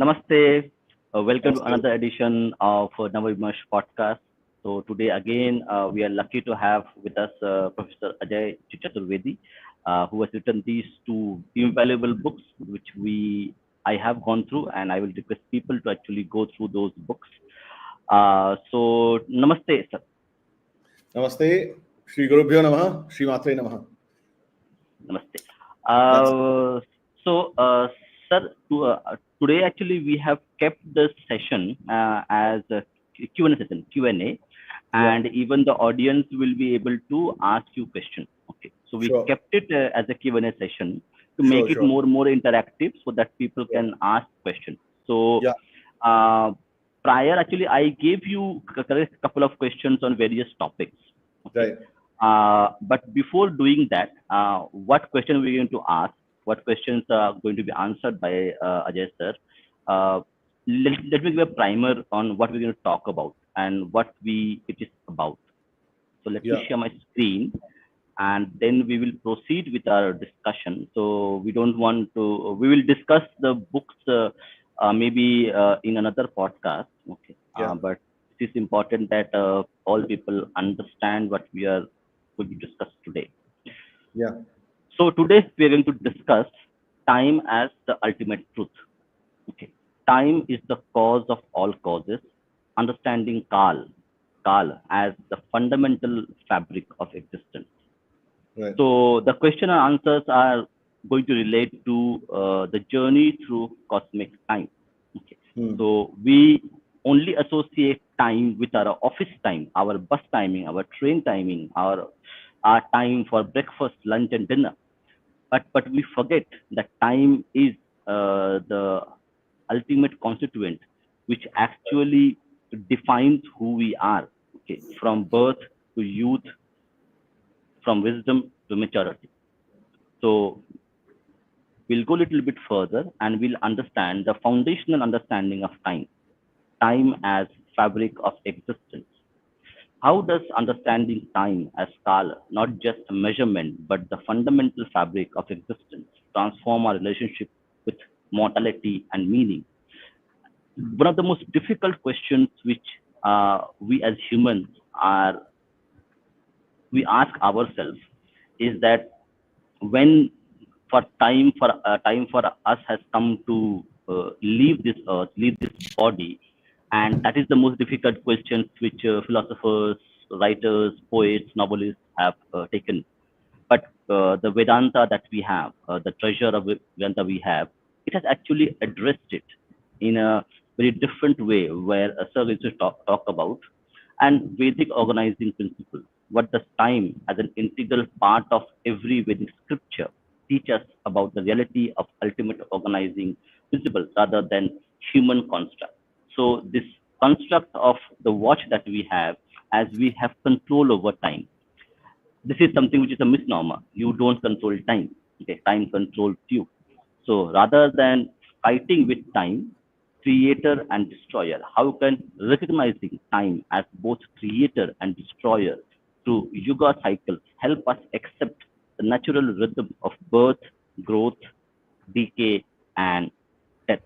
Namaste. Welcome to Namaste. another edition of Navavimash podcast. So today again, we are lucky to have with us Professor Ajay Chaturvedi, who has written these two invaluable books, which I have gone through, and I will request people to actually go through those books. Namaste, sir. Namaste. Shri Gurubhyo Namaha. Shri Matre Namaha. Namaste. That's Uh, so, sir, today actually we have kept this session as a Q&A session, Q&A, yeah, and even the audience will be able to ask you questions. Okay, so we sure, kept it as a Q&A session to make sure, it sure. more interactive so that people Yeah, can ask questions. So, yeah, uh, prior actually I gave you a couple of questions on various topics. Okay, right. but before doing that, what question we're going to ask, what questions are going to be answered by Ajay sir. Uh, let me give a primer on what we're going to talk about and it is about. So let me Yeah, share my screen and then we will proceed with our discussion. So we will discuss the books maybe in another podcast. Okay. yeah, But it is important that all people understand what we are going to discuss today. yeah, So today we are going to discuss time as the ultimate truth. Okay. Time is the cause of all causes. Understanding Kāla as the fundamental fabric of existence. right. So the question and answers are going to relate to the journey through cosmic time. Okay. Hmm. So we only associate time with our office time, our bus timing, our train timing, our time for breakfast, lunch, and dinner. But we forget that time is the ultimate constituent, which actually defines who we are. Okay, from birth to youth, from wisdom to maturity. So we'll go a little bit further and we'll understand the foundational understanding of time, time as fabric of existence. How does understanding time as Kāla, not just a measurement, but the fundamental fabric of existence, transform our relationship with mortality and meaning? One of the most difficult questions which we as humans are we ask ourselves is that when time for us has come to leave this earth, leave this body, and that is the most difficult questions which philosophers, writers, poets, novelists have taken. But the Vedanta that we have, the treasure of Vedanta we have, it has actually addressed it in a very different way, where a Sir is to talk about and Vedic organizing principles. What does time as an integral part of every Vedic scripture teach us about the reality of ultimate organizing principles rather than human construct? So this construct of the watch that we have, as we have control over time, this is something which is a misnomer. You don't control time. Okay, time controls you. So rather than fighting with time, creator and destroyer, how can recognizing time as both creator and destroyer through yuga cycles help us accept the natural rhythm of birth, growth, decay, and death?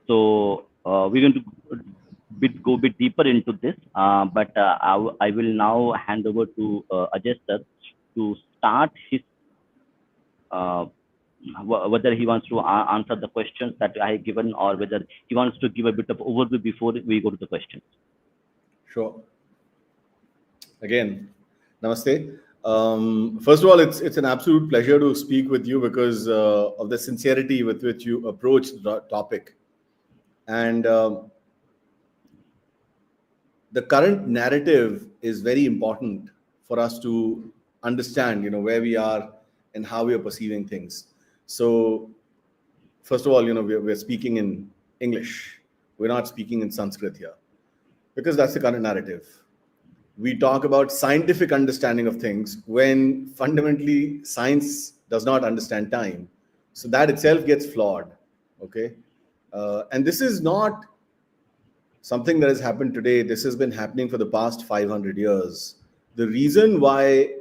So we're going to go a bit deeper into this, but I will now hand over to Ajay sir to start his uh, whether he wants to answer the questions that I have given or whether he wants to give a bit of overview before we go to the questions. Sure. Again, namaste. First of all, it's an absolute pleasure to speak with you because of the sincerity with which you approach the topic. And the current narrative is very important for us to understand, where we are and how we are perceiving things. So first of all, we're speaking in English. We're not speaking in Sanskrit here because that's the current narrative. We talk about scientific understanding of things when fundamentally science does not understand time. So that itself gets flawed. Okay. And this is not something that has happened today. This has been happening for the past 500 years. The reason why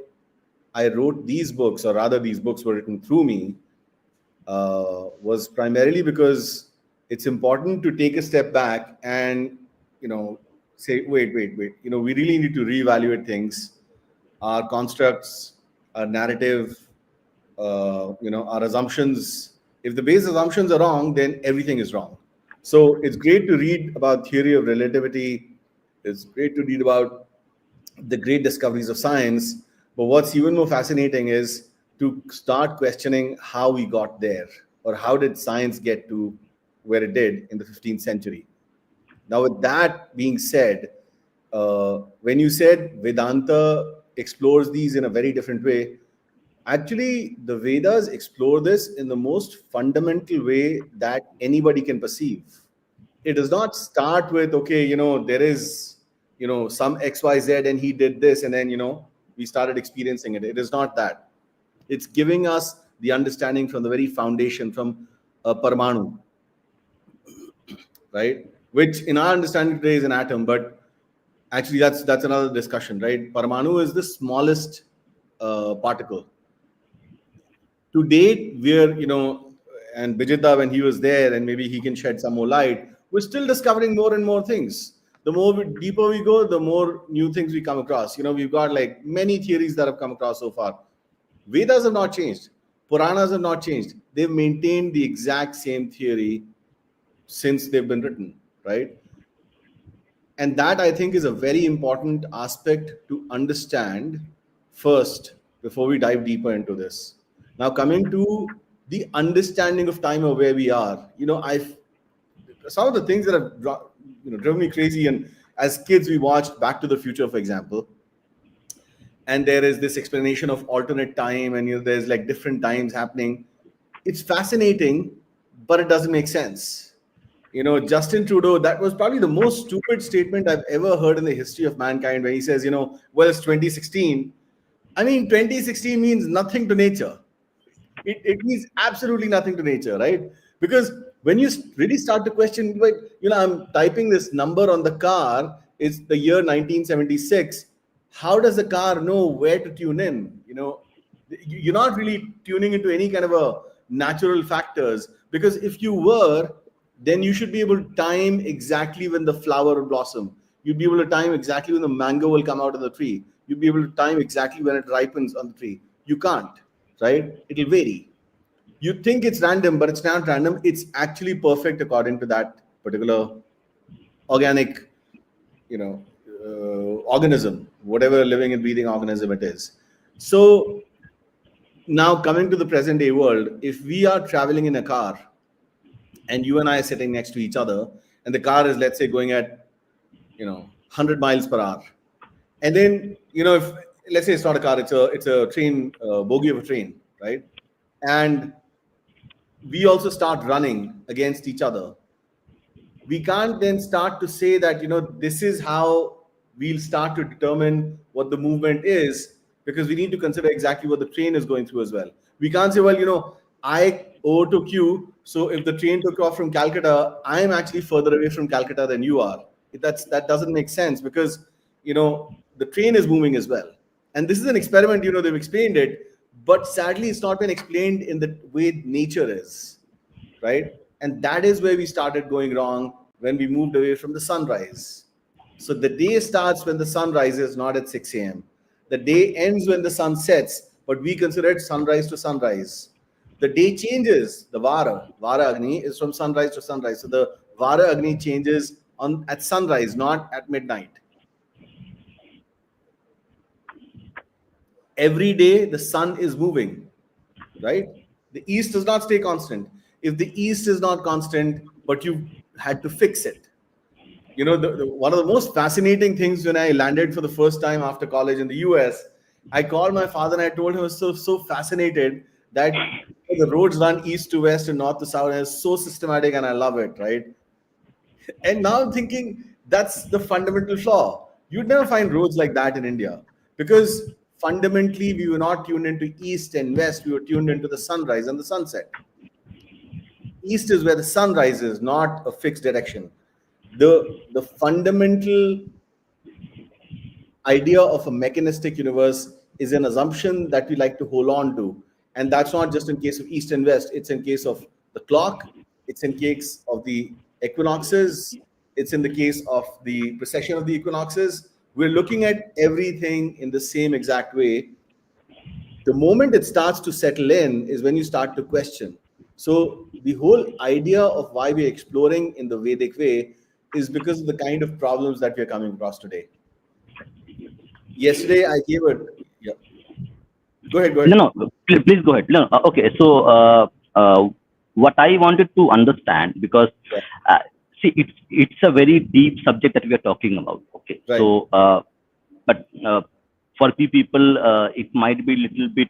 I wrote these books, or rather, these books were written through me, was primarily because it's important to take a step back and, say, wait. We really need to reevaluate things, our constructs, our narrative, our assumptions. If the base assumptions are wrong, then everything is wrong. So it's great to read about theory of relativity. It's great to read about the great discoveries of science. But what's even more fascinating is to start questioning how we got there, or how did science get to where it did in the 15th century. Now, with that being said, when you said Vedanta explores these in a very different way, actually, the Vedas explore this in the most fundamental way that anybody can perceive. It does not start with, okay, there is, some XYZ and he did this, and then, we started experiencing it. It is not that. It's giving us the understanding from the very foundation, from Parmanu, right? Which in our understanding today is an atom, but actually that's another discussion, right? Parmanu is the smallest particle. To date, we're, and Bijita, when he was there, and maybe he can shed some more light, we're still discovering more and more things. The more deeper we go, the more new things we come across. We've got like many theories that have come across so far. Vedas have not changed. Puranas have not changed. They've maintained the exact same theory since they've been written, right? And that, I think, is a very important aspect to understand first before we dive deeper into this. Now, coming to the understanding of time or where we are, I've some of the things that have driven me crazy. And as kids, we watched Back to the Future, for example, and there is this explanation of alternate time, and there's like different times happening. It's fascinating, but it doesn't make sense. Justin Trudeau, that was probably the most stupid statement I've ever heard in the history of mankind, when he says, well, it's 2016. I mean, 2016 means nothing to nature. It means absolutely nothing to nature, right? Because when you really start to question, like, I'm typing this number on the car, it's the year 1976. How does the car know where to tune in? You're not really tuning into any kind of a natural factors, because if you were, then you should be able to time exactly when the flower will blossom. You'd be able to time exactly when the mango will come out of the tree. You'd be able to time exactly when it ripens on the tree. You can't, right? It'll vary. You think it's random, but it's not random. It's actually perfect according to that particular organic, organism, whatever living and breathing organism it is. So now, coming to the present day world, if we are traveling in a car and you and I are sitting next to each other, and the car is, let's say, going at 100 miles per hour, and then, if, let's say, it's not a car, it's a train, bogie of a train, right? And we also start running against each other. We can't then start to say that, this is how we'll start to determine what the movement is, because we need to consider exactly what the train is going through as well. We can't say, well, I overtook you, so if the train took off from Calcutta, I am actually further away from Calcutta than you are. That doesn't make sense, because the train is moving as well. And this is an experiment, they've explained it, but sadly it's not been explained in the way nature is, right? And that is where we started going wrong, when we moved away from the sunrise. So the day starts when the sun rises, not at 6 a.m. The day ends when the sun sets, but we consider it sunrise to sunrise. The day changes, the Vara Agni is from sunrise to sunrise. So the Vara Agni changes at sunrise, not at midnight. Every day the sun is moving, right? The east does not stay constant. If the east is not constant, but you had to fix it. One of the most fascinating things, when I landed for the first time after college in the US, I called my father and I told him I was so fascinated that the roads run east to west and north to south, and it's so systematic, and I love it, right? And now I'm thinking, that's the fundamental flaw. You'd never find roads like that in India, because fundamentally we were not tuned into east and west, we were tuned into the sunrise and the sunset. East is where the sun rises, not a fixed direction. The fundamental idea of a mechanistic universe is an assumption that we like to hold on to. And that's not just in case of east and west, it's in case of the clock, it's in case of the equinoxes, it's in the case of the precession of the equinoxes. We're looking at everything in the same exact way. The moment it starts to settle in is when you start to question. So the whole idea of why we're exploring in the Vedic way is because of the kind of problems that we're coming across today. Yesterday I gave a, yeah, go ahead, go No, ahead. no, please go ahead. No, okay. So, what I wanted to understand, because Yeah, see, it's a very deep subject that we are talking about. Okay, right, so but for people, it might be a little bit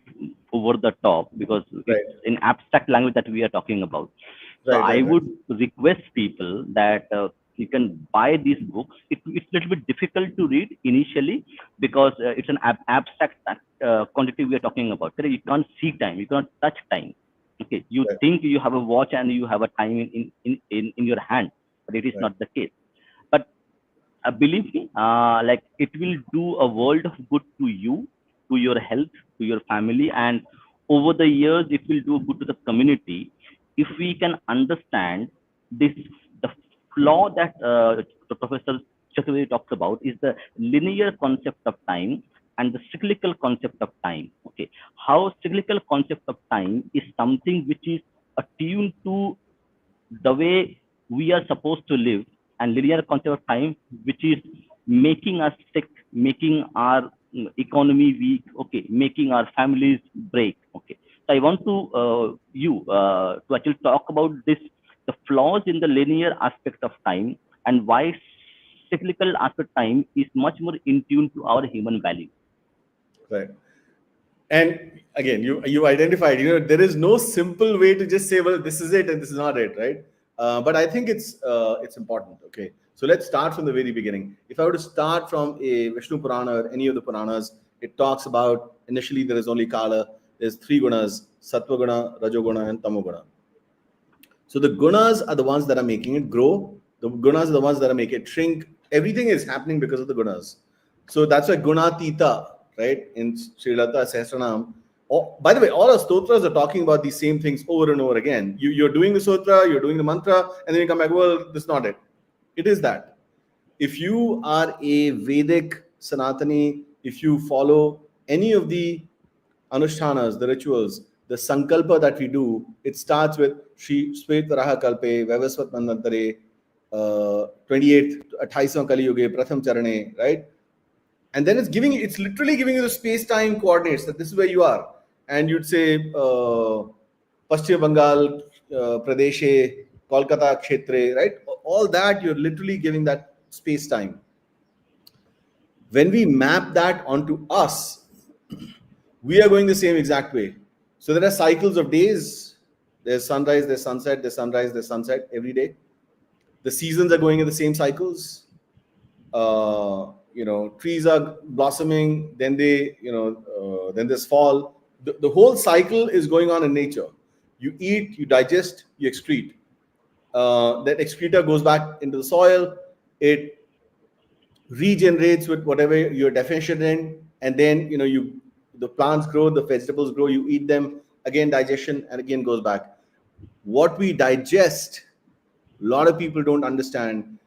over the top because it's right, in abstract language that we are talking about. So right, I right, right, would request people that you can buy these books. It's a little bit difficult to read initially because it's an abstract quantity we are talking about. You can't see time, you cannot touch time. Okay, you right, think you have a watch and you have a time in your hand, but it is right, not the case. But believe me, like it will do a world of good to you, to your health, to your family, and over the years, it will do good to the community if we can understand this. The flaw that the Professor Chakravarti talks about is the linear concept of time and the cyclical concept of time. Okay, how cyclical concept of time is something which is attuned to the way we are supposed to live, and linear concept of time which is making us sick, making our economy weak, okay, making our families break. Okay, so I want to to actually talk about this, the flaws in the linear aspect of time, and why cyclical aspect of time is much more in tune to our human value. right. And again, you identified, there is no simple way to just say, well, this is it and this is not it, right? But I think it's important. Okay, so let's start from the very beginning. If I were to start from a Vishnu Purana or any of the Puranas, it talks about initially there is only Kāla. There's three gunas: Sattva guna, Rajoguna, and Tamoguna. So the gunas are the ones that are making it grow. The gunas are the ones that are making it shrink. Everything is happening because of the gunas. So that's why gunatita, right? In Srilata Sahasranam. Oh, by the way, all our stotras are talking about these same things over and over again. You're doing the sutra, you're doing the mantra, and then you come back, well, this is not it. It is that. If you are a Vedic Sanatani, if you follow any of the anushtanas, the rituals, the sankalpa that we do, it starts with Shri Svetvaraha Kalpe, Vavasvat Mandantare, 28th, 28 Kali Yuge, Pratham Charane, right? And then it's literally giving you the space-time coordinates that this is where you are. And you'd say, Paschim Bengal, Pradeshe, Kolkata, Kshetre, right? All that, you're literally giving that space-time. When we map that onto us, we are going the same exact way. So there are cycles of days. There's sunrise, there's sunset, there's sunrise, there's sunset every day. The seasons are going in the same cycles. Trees are blossoming, then then there's fall. The whole cycle is going on in nature. You eat, you digest, you excrete. That excreta goes back into the soil. It regenerates with whatever you're deficient in, and then the plants grow, the vegetables grow, you eat them, again digestion, and again goes back. What we digest, a lot of people don't understand,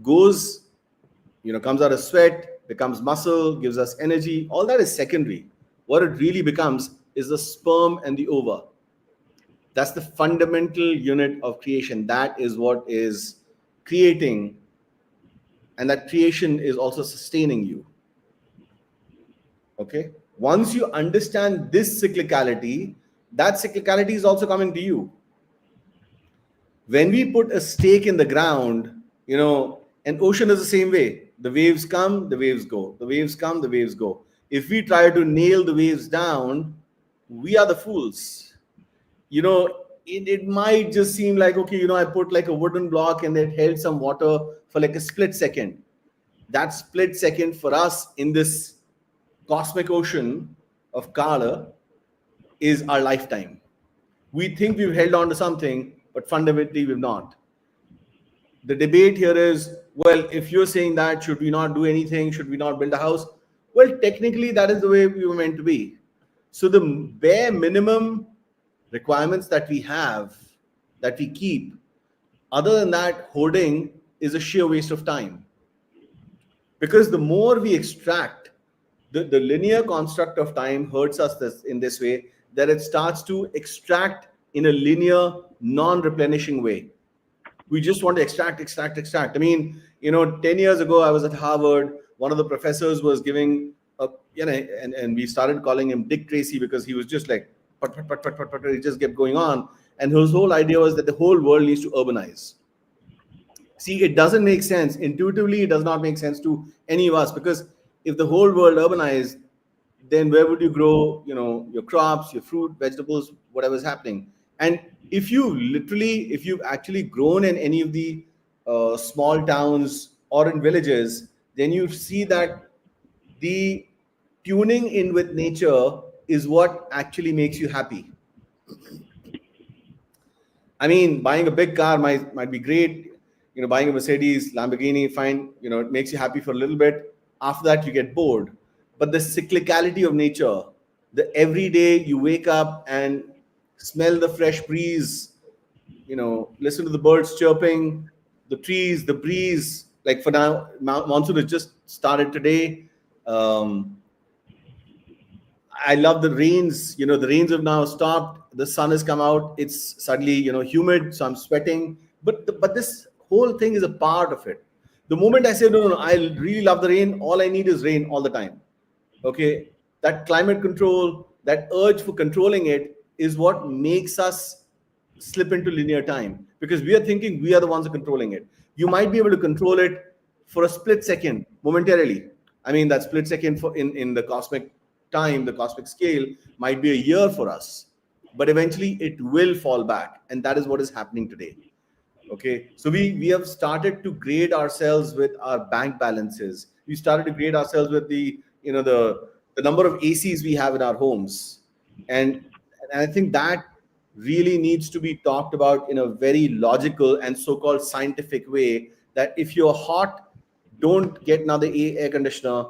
goes, comes out of sweat, becomes muscle, gives us energy. All that is secondary. What it really becomes is the sperm and the ova. That's the fundamental unit of creation. That is what is creating, and that creation is also sustaining you. Okay, once you understand this cyclicality, that cyclicality is also coming to you. When we put a stake in the ground, an ocean is the same way. The waves come, the waves go, the waves come, the waves go. If we try to nail the waves down, we are the fools. It might just seem like, okay, I put like a wooden block and it held some water for like a split second. That split second for us in this cosmic ocean of Kāla is our lifetime. We think we've held on to something, but fundamentally we've not. The debate here is, well, if you're saying that, should we not do anything? Should we not build a house? Well, technically, that is the way we were meant to be. So the bare minimum requirements that we have, that we keep, other than that, hoarding is a sheer waste of time. Because the more we extract, the linear construct of time hurts us in this way, that it starts to extract in a linear, non-replenishing way. We just want to extract, extract, extract. I mean, 10 years ago, I was at Harvard. One of the professors was giving and we started calling him Dick Tracy, because he was just like, but, it just kept going on. And his whole idea was that the whole world needs to urbanize. See, it doesn't make sense. Intuitively, it does not make sense to any of us, because if the whole world urbanized, then where would you grow, your crops, your fruit, vegetables, whatever's happening? And if you've actually grown in any of the small towns or in villages, then you see that the tuning in with nature is what actually makes you happy. I mean, buying a big car might be great. Buying a Mercedes, Lamborghini, fine. It makes you happy for a little bit. After that, you get bored. But the cyclicality of nature, the every day you wake up and smell the fresh breeze, listen to the birds chirping, the trees, the breeze. Like for now, monsoon has just started today. I love the rains. The rains have now stopped. The sun has come out. It's suddenly, humid, so I'm sweating. But this whole thing is a part of it. The moment I say, no, I really love the rain, all I need is rain all the time. Okay. That climate control, that urge for controlling it is what makes us slip into linear time, because we are thinking we are the ones who are controlling it. You might be able to control it for a split second, momentarily. I mean, that split second in the cosmic time, the cosmic scale, might be a year for us, but eventually it will fall back. And that is what is happening today. Okay, so we have started to grade ourselves with our bank balances. We started to grade ourselves with the number of ACs we have in our homes, and I think that really needs to be talked about in a very logical and so-called scientific way. That if you're hot, don't get another air conditioner.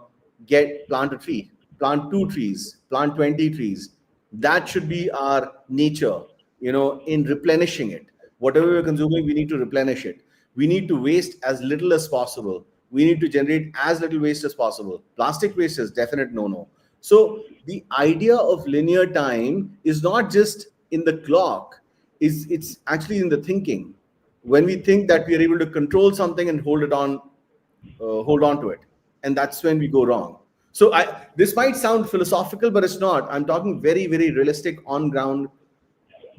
Plant a tree, plant 2 trees, plant 20 trees. That should be our nature. In replenishing it, whatever we're consuming, we need to replenish it. We need to waste as little as possible. We need to generate as little waste as possible. Plastic waste is definite no. So the idea of linear time is not just in the clock, it's actually in the thinking. When we think that we are able to control something and hold on to it, and that's when we go wrong. So this might sound philosophical, but it's not. I'm talking very, very realistic, on ground,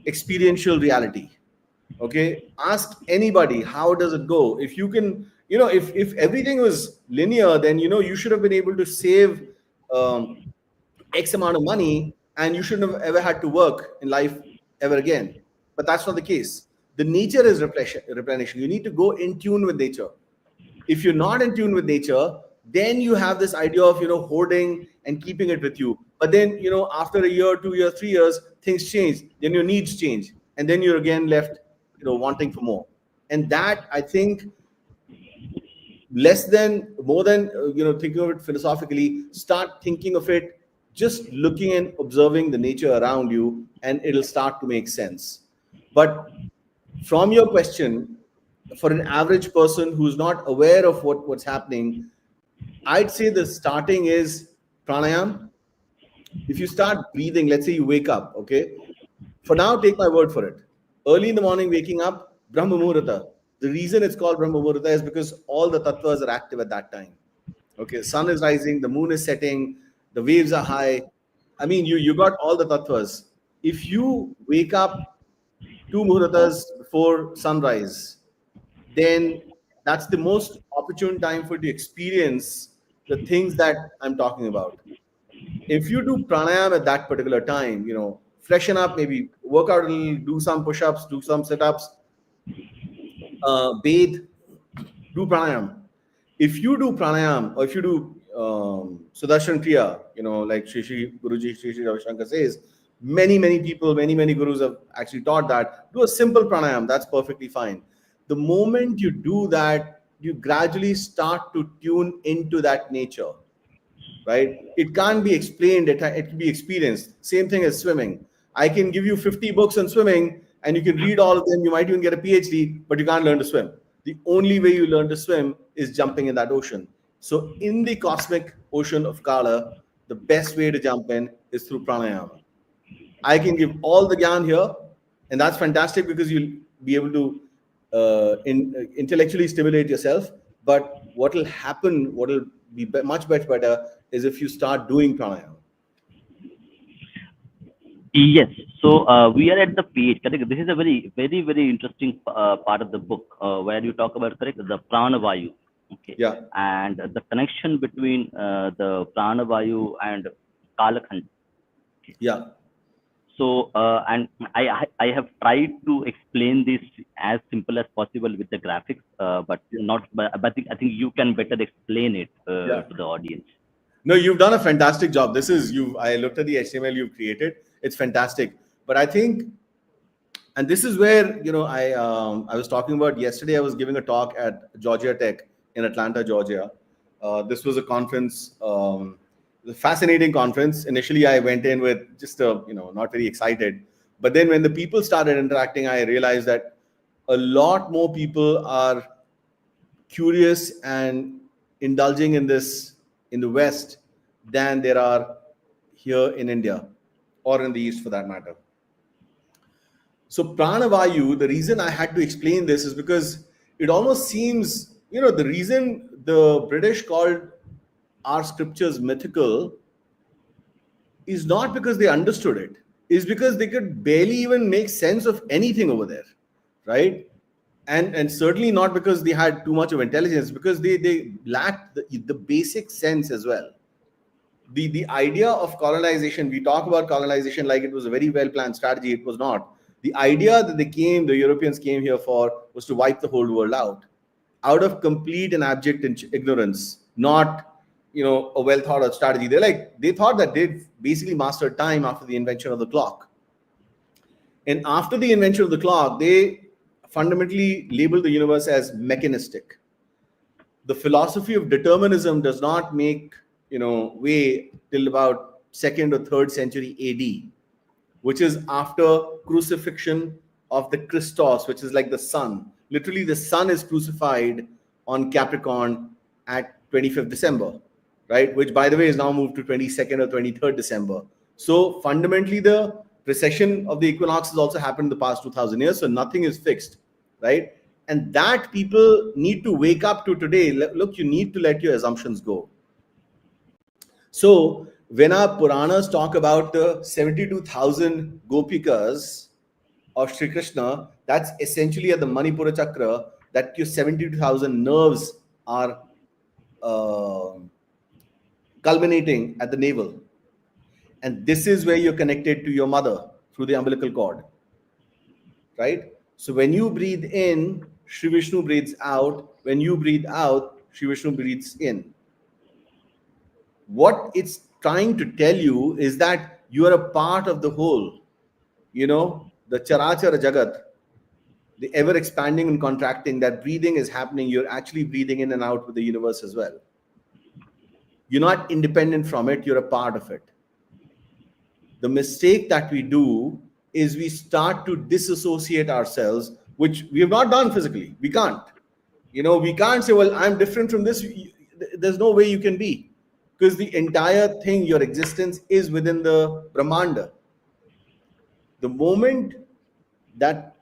experiential reality. Okay, ask anybody, how does it go? If you can, if everything was linear, then you should have been able to save X amount of money, and you shouldn't have ever had to work in life ever again. But that's not the case. The nature is replenishing. You need to go in tune with nature. If you're not in tune with nature, then you have this idea of hoarding and keeping it with you. But then after a year, 2 years, 3 years, things change. Then your needs change, and then you're again left wanting for more. And that, I think, more than thinking of it philosophically, start thinking of it just looking and observing the nature around you, and it'll start to make sense. But from your question, for an average person who's not aware of what's happening, I'd say the starting is pranayam. If you start breathing, let's say you wake up, okay? For now, take my word for it. Early in the morning, waking up, Brahma Muhurta. The reason it's called Brahma Muhurta is because all the tattvas are active at that time. Okay, sun is rising, the moon is setting, the waves are high. I mean, you got all the tattvas. If you wake up 2 muhurtas before sunrise, then that's the most opportune time for you to experience the things that I'm talking about. If you do pranayam at that particular time, freshen up, maybe work out a little, do some push-ups, do some sit-ups, bathe, do pranayam. If you do pranayam, or if you do Sudarshan Kriya, like Shri Guruji, Shri Ravi Shankar says, many people, many gurus have actually taught that. Do a simple pranayam, that's perfectly fine. The moment you do that, you gradually start to tune into that nature. right? It can't be explained, it can be experienced. Same thing as swimming. I can give you 50 books on swimming and you can read all of them. You might even get a PhD, but you can't learn to swim. The only way you learn to swim is jumping in that ocean. So, in the cosmic ocean of Kāla, the best way to jump in is through pranayama. I can give all the gyan here, and that's fantastic because you'll be able to intellectually stimulate yourself. But what will happen, what will be much better, is if you start doing pranayama. Yes. So we are at the page. Correct. This is a very interesting part of the book where you talk about, correct, the Prāṇa Vayu. Okay, Yeah, and the connection between the Prāṇa Vayu and Kāla. Okay. yeah. So and I have tried to explain this as simple as possible with the graphics, but not. But I think you can better explain it Yeah. to the audience. No, you've done a fantastic job. This is you. I looked at the HTML you've created. It's fantastic. But I think, and this is where I was talking about yesterday. I was giving a talk at Georgia Tech in Atlanta, Georgia. This was a conference, a fascinating conference. Initially, I went in with just not very excited, but then when the people started interacting, I realized that a lot more people are curious and indulging in this in the West than there are here in India or in the East for that matter. So Pranavayu, the reason I had to explain this is because it almost seems, the reason the British called our scriptures mythical is not because they understood it, is because they could barely even make sense of anything over there, right? And certainly not because they had too much of intelligence, because they lacked the basic sense as well. The idea of colonization, we talk about colonization like it was a very well planned strategy. It was not. The idea that the Europeans came here for, was to wipe the whole world out of complete and abject ignorance, not a well thought out strategy. They thought that they'd basically mastered time after the invention of the clock. And after the invention of the clock, they fundamentally labeled the universe as mechanistic. The philosophy of determinism does not make way till about 2nd or 3rd century AD, which is after crucifixion of the Christos, which is like the sun. Literally, the sun is crucified on Capricorn at 25th December, right? Which, by the way, is now moved to 22nd or 23rd December. So fundamentally, the precession of the equinox has also happened in the past 2000 years. So nothing is fixed, right? And that people need to wake up to today. Look, you need to let your assumptions go. So when our Puranas talk about the 72,000 Gopikas of Sri Krishna, that's essentially at the Manipura Chakra, that your 72,000 nerves are culminating at the navel. And this is where you're connected to your mother through the umbilical cord, right? So when you breathe in, Sri Vishnu breathes out. When you breathe out, Sri Vishnu breathes in. What it's trying to tell you is that you are a part of the whole. The Charachara Jagat, the ever expanding and contracting, that breathing is happening. You're actually breathing in and out with the universe as well. You're not independent from it, you're a part of it. The mistake that we do is we start to disassociate ourselves, which we have not done physically. We can't. We can't say, well, I'm different from this. There's no way you can be, because the entire thing, your existence, is within the Brahmanda. The moment that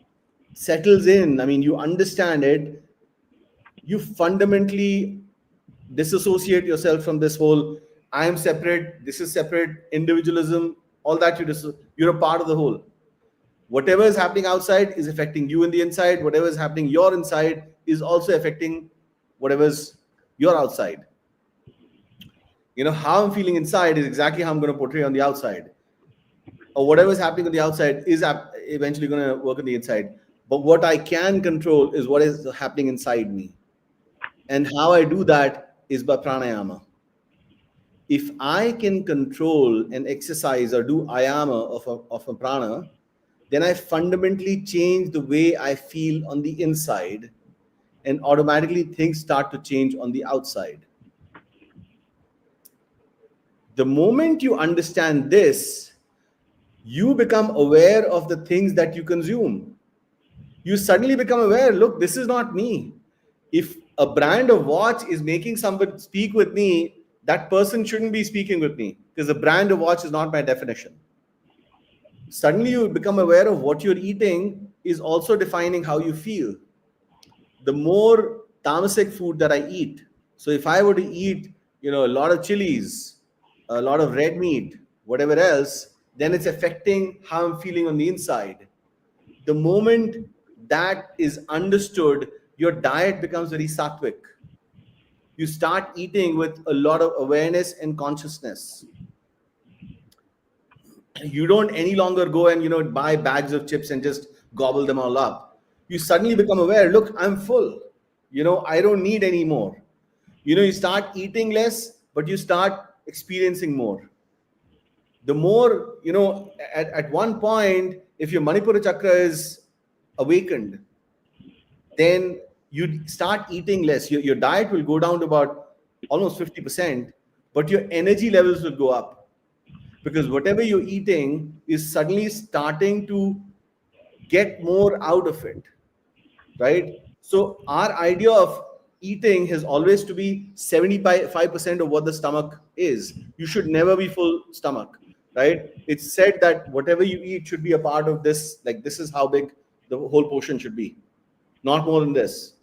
settles in, you understand it, you fundamentally disassociate yourself from this whole I am separate, this is separate, individualism, all that. You're a part of the whole. Whatever is happening outside is affecting you in the inside. Whatever is happening your inside is also affecting whatever's your outside. How I'm feeling inside is exactly how I'm going to portray on the outside, or whatever is happening on the outside is eventually going to work on the inside. But what I can control is what is happening inside me, and how I do that is by pranayama. If I can control and exercise or do ayama of a prana, then I fundamentally change the way I feel on the inside, and automatically things start to change on the outside. The moment you understand this, you become aware of the things that you consume. You suddenly become aware, look, this is not me. If a brand of watch is making somebody speak with me, that person shouldn't be speaking with me because the brand of watch is not my definition. Suddenly you become aware of what you're eating is also defining how you feel. The more tamasic food that I eat, so if I were to eat, a lot of chilies, a lot of red meat, whatever else, then it's affecting how I'm feeling on the inside. The moment that is understood, your diet becomes very sattvic. You start eating with a lot of awareness and consciousness. You don't any longer go and buy bags of chips and just gobble them all up. You suddenly become aware, look, I'm full. I don't need any more. You start eating less, but you start experiencing more. The more, at one point, if your Manipura chakra is awakened, then you start eating less. Your diet will go down to about almost 50%, but your energy levels will go up because whatever you're eating is suddenly starting to get more out of it, right? So our idea of eating has always to be 75% of what the stomach is. You should never be full stomach, right? It's said that whatever you eat should be a part of this, like this is how big the whole portion should be, not more than this.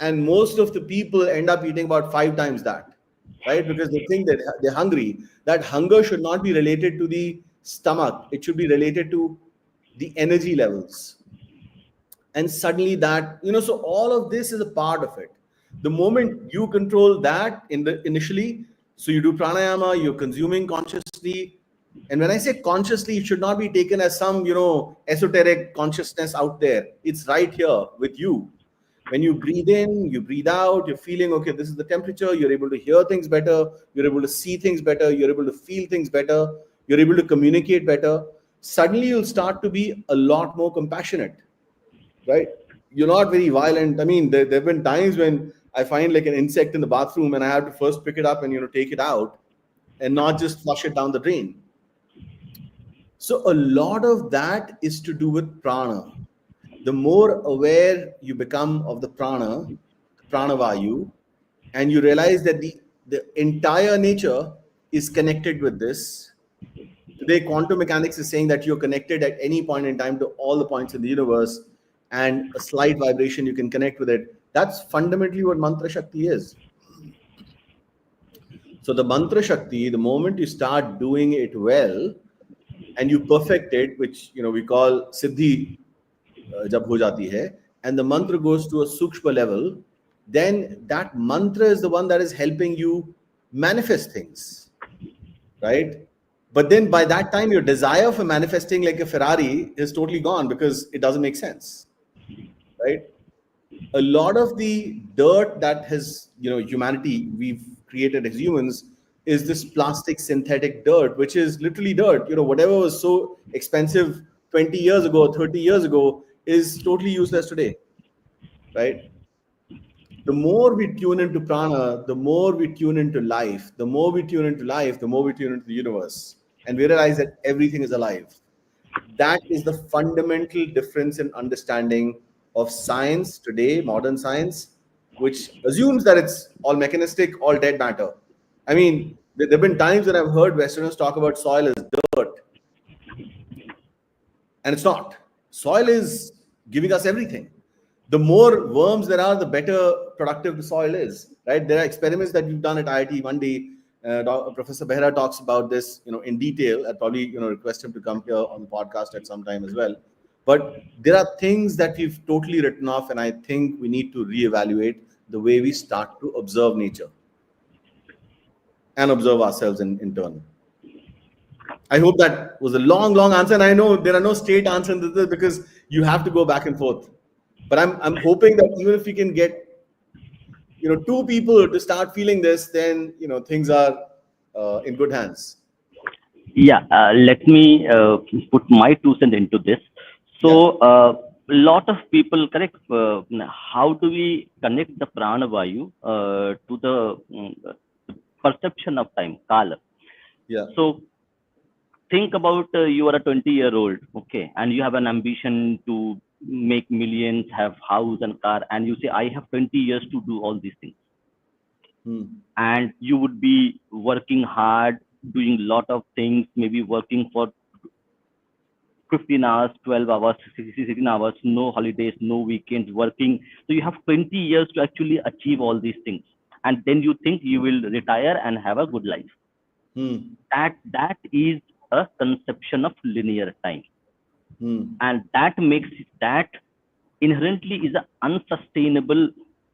And most of the people end up eating about 5 times that, right? Because they think that they're hungry. That hunger should not be related to the stomach, it should be related to the energy levels. And suddenly that, so all of this is a part of it. The moment you control that in the initially, so you do pranayama, you're consuming consciously. And when I say consciously, it should not be taken as some esoteric consciousness out there. It's right here with you. When you breathe in, you breathe out, you're feeling, okay, this is the temperature, you're able to hear things better, you're able to see things better, you're able to feel things better, you're able to communicate better. Suddenly you'll start to be a lot more compassionate, right? You're not very violent. I mean, there have been times when I find like an insect in the bathroom and I have to first pick it up and take it out and not just flush it down the drain. So a lot of that is to do with prana. The more aware you become of the prana vayu, and you realize that the entire nature is connected with this. Today, quantum mechanics is saying that you're connected at any point in time to all the points in the universe, and a slight vibration, you can connect with it. That's fundamentally what mantra shakti is. So the mantra shakti, the moment you start doing it well and you perfect it, which we call siddhi, jab ho jati hai, and the mantra goes to a sukshma level, then that mantra is the one that is helping you manifest things, right? But then by that time, your desire for manifesting like a Ferrari is totally gone because it doesn't make sense, right? A lot of the dirt that has, humanity, we've created as humans, is this plastic synthetic dirt, which is literally dirt. Whatever was so expensive 20 years ago, 30 years ago, is totally useless today, right? The more we tune into prana, the more we tune into life. The more we tune into life, the more we tune into the universe. And we realize that everything is alive. That is the fundamental difference in understanding of science today, modern science, which assumes that it's all mechanistic, all dead matter. I mean, there have been times when I've heard Westerners talk about soil as dirt, and it's not. Soil is giving us everything. The more worms there are, the better productive the soil is, right? There are experiments that we've done at IIT. One day, Professor Behra talks about this, in detail. I'd probably, request him to come here on the podcast at some time as well. But there are things that we've totally written off, and I think we need to reevaluate the way we start to observe nature and observe ourselves in turn. I hope that was a long, long answer. And I know there are no straight answers to this because you have to go back and forth. But I'm hoping that even if we can get two people to start feeling this, then things are in good hands. Yeah, let me put my 2 cents into this. Yeah. So, lot of people, correct, how do we connect the prana vayu to the perception of time, Kāla? Yeah. So think about you are a 20-year-old, okay, and you have an ambition to make millions, have house and car, and you say, I have 20 years to do all these things. Hmm. And you would be working hard, doing a lot of things, maybe working for 15 hours, 12 hours, 16 hours, no holidays, no weekends, working. So you have 20 years to actually achieve all these things. And then you think you will retire and have a good life. Hmm. That is a conception of linear time. Hmm. And that makes that inherently is an unsustainable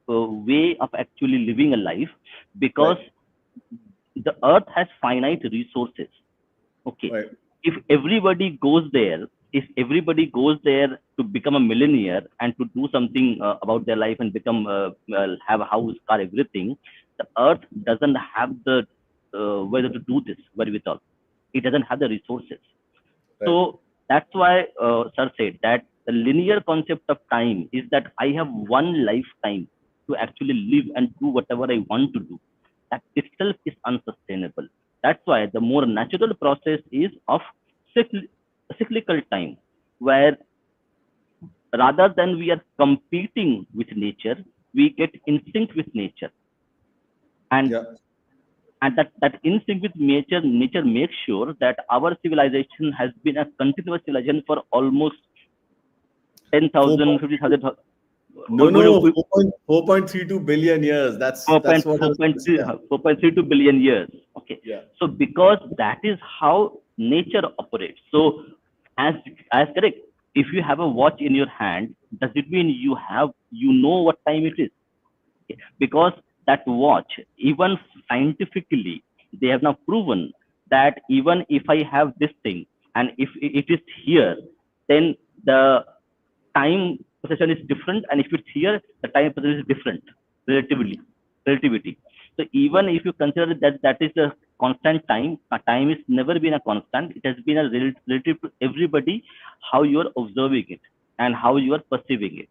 way of actually living a life, because Right. the earth has finite resources. Okay, Right. if everybody goes there to become a millionaire and to do something about their life and become have a house, car, everything, the earth doesn't have the whether to do this very without. It doesn't have the resources. Right. So that's why sir said that the linear concept of time is that I have one lifetime to actually live and do whatever I want to do. That itself is unsustainable. That's why the more natural process is of cyclical time, where rather than we are competing with nature, we get instinct with nature. And Yeah. that instinct with nature makes sure that our civilization has been a continuous civilization for almost 10,000, 50,000, 4.32. No, no, 4.32 billion years. That's what has been discussed. 4.32 billion years. Okay. Yeah. So because that is how nature operates. So as as correct, if you have a watch in your hand, does it mean you know what time it is? Okay. Because that watch, even scientifically, they have now proven that even if I have this thing and if it is here, then the time perception is different, and if it's here, the time perception is different, relatively, relativity. So even if you consider that that is a constant time, time is never been a constant. It has been a relative to everybody, how you are observing it and how you are perceiving it.